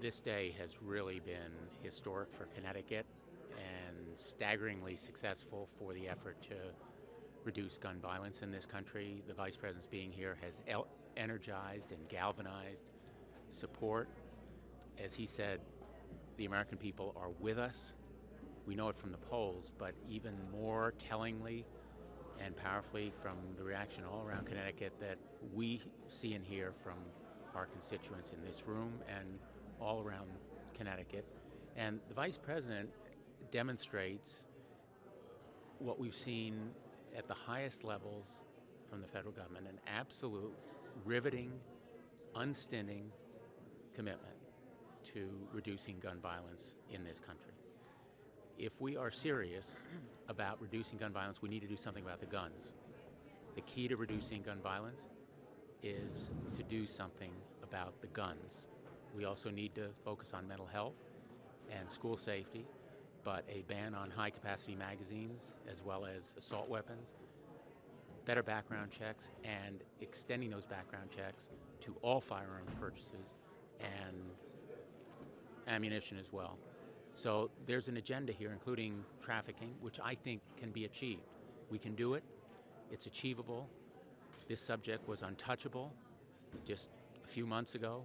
This day has really been historic for Connecticut and staggeringly successful for the effort to reduce gun violence in this country. The Vice President's being here has energized and galvanized support. As he said, the American people are with us. We know it from the polls, but even more tellingly and powerfully from the reaction all around Connecticut that we see and hear from our constituents in this room and all around Connecticut. And the Vice President demonstrates what we've seen at the highest levels from the federal government, an absolute riveting, unstinting commitment to reducing gun violence in this country. If we are serious about reducing gun violence, we need to do something about the guns. The key to reducing gun violence is to do something about the guns. We also need to focus on mental health and school safety, but a ban on high-capacity magazines as well as assault weapons, better background checks, and extending those background checks to all firearms purchases and ammunition as well. So there's an agenda here, including trafficking, which I think can be achieved. We can do it. It's achievable. This subject was untouchable just a few months ago.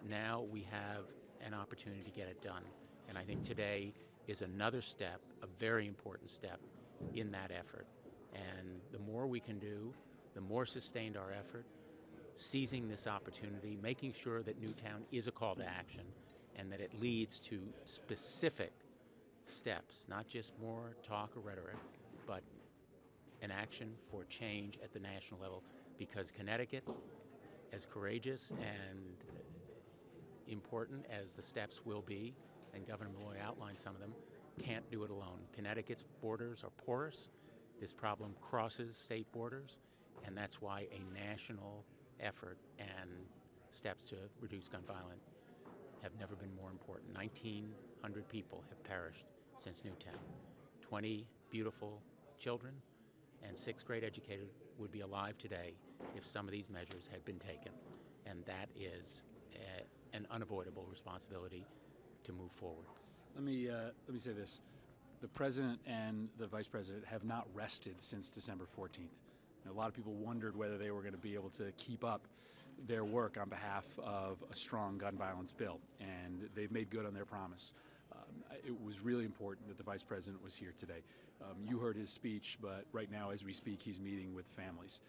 Now we have an opportunity to get it done. And I think today is another step, a very important step in that effort. And the more we can do, the more sustained our effort, seizing this opportunity, making sure that Newtown is a call to action and that it leads to specific steps, not just more talk or rhetoric, but an action for change at the national level, because Connecticut, as courageous and important as the steps will be, and Governor Malloy outlined some of them, can't do it alone. Connecticut's borders are porous. This problem crosses state borders, and that's why a national effort and steps to reduce gun violence have never been more important. 1,900 people have perished since Newtown. 20 beautiful children and 6 grade educated would be alive today if some of these measures had been taken. And that is an unavoidable responsibility to move forward. Let me say this. The President and the Vice President have not rested since December 14th. A lot of people wondered whether they were going to be able to keep up their work on behalf of a strong gun violence bill, and they've made good on their promise. It was really important that the Vice President was here today. You heard his speech, but right now as we speak, he's meeting with families,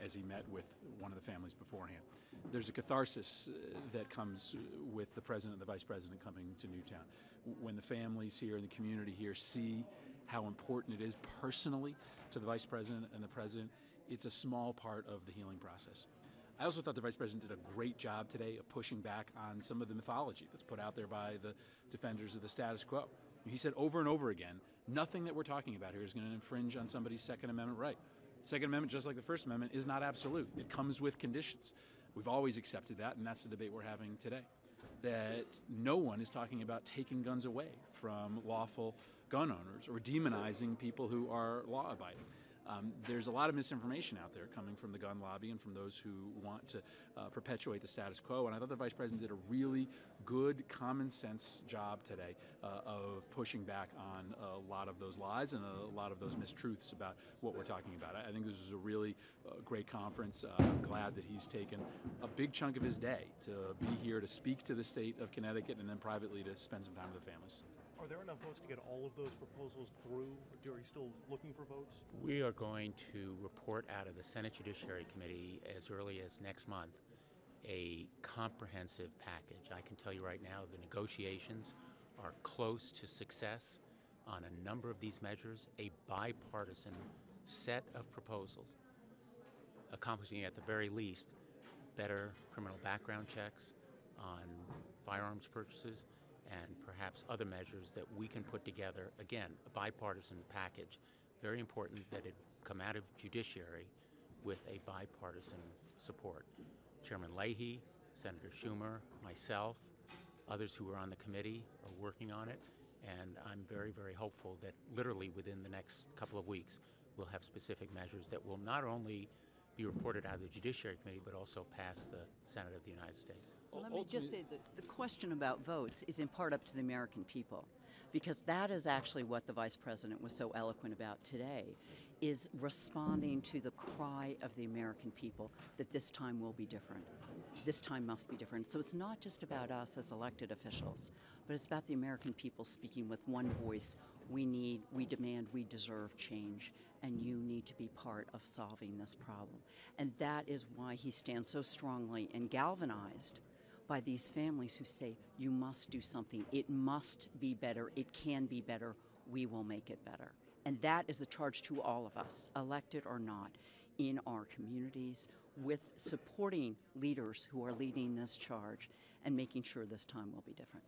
as he met with one of the families beforehand. There's a catharsis that comes with the President and the Vice President coming to Newtown. When the families here and the community here see how important it is personally to the Vice President and the President, it's a small part of the healing process. I also thought the Vice President did a great job today of pushing back on some of the mythology that's put out there by the defenders of the status quo. He said over and over again, nothing that we're talking about here is going to infringe on somebody's Second Amendment right. Second Amendment, just like the First Amendment, is not absolute. It comes with conditions. We've always accepted that, and that's the debate we're having today. That no one is talking about taking guns away from lawful gun owners or demonizing people who are law-abiding. There's a lot of misinformation out there coming from the gun lobby and from those who want to perpetuate the status quo, and I thought the Vice President did a really good, common-sense job today of pushing back on a lot of those lies and a lot of those mistruths about what we're talking about. I think this was a really great conference. I'm glad that he's taken a big chunk of his day to be here to speak to the state of Connecticut and then privately to spend some time with the families. Are there enough votes to get all of those proposals through? Are you still looking for votes? We are going to report out of the Senate Judiciary Committee as early as next month a comprehensive package. I can tell you right now the negotiations are close to success on a number of these measures, a bipartisan set of proposals, accomplishing at the very least better criminal background checks on firearms purchases, and perhaps other measures that we can put together. Again, a bipartisan package. Very important that it come out of judiciary with a bipartisan support. Chairman Leahy, Senator Schumer, myself, others who are on the committee are working on it, and I'm very, very hopeful that literally within the next couple of weeks we'll have specific measures that will not only be reported out of the Judiciary Committee, but also pass the Senate of the United States. Let me just say that the question about votes is in part up to the American people, because that is actually what the Vice President was so eloquent about today, is responding to the cry of the American people that this time will be different. This time must be different. So it's not just about us as elected officials, but it's about the American people speaking with one voice. We need, we demand, we deserve change, and you need to be part of solving this problem. And that is why he stands so strongly and galvanized by these families who say, you must do something. It must be better. It can be better. We will make it better. And that is a charge to all of us, elected or not, in our communities, with supporting leaders who are leading this charge and making sure this time will be different.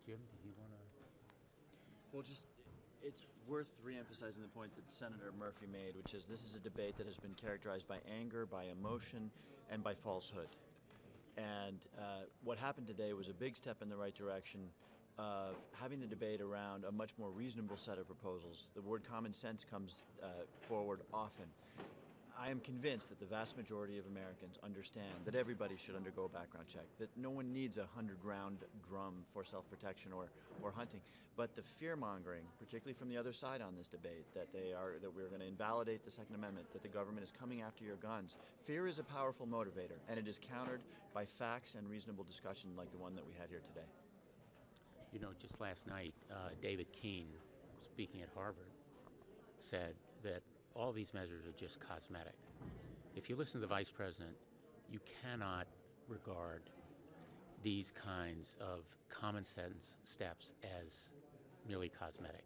Jim, did you want to? Well, it's worth re-emphasizing the point that Senator Murphy made, which is this is a debate that has been characterized by anger, by emotion, and by falsehood. And what happened today was a big step in the right direction of having the debate around a much more reasonable set of proposals. The word common sense comes forward often. I am convinced that the vast majority of Americans understand that everybody should undergo a background check, that no one needs a 100-round drum for self-protection or hunting. But the fear-mongering, particularly from the other side on this debate, that we're going to invalidate the Second Amendment, that the government is coming after your guns, fear is a powerful motivator, and it is countered by facts and reasonable discussion like the one that we had here today. You know, just last night, David Keene, speaking at Harvard, said that all these measures are just cosmetic. If you listen to the Vice President, you cannot regard these kinds of common sense steps as merely cosmetic.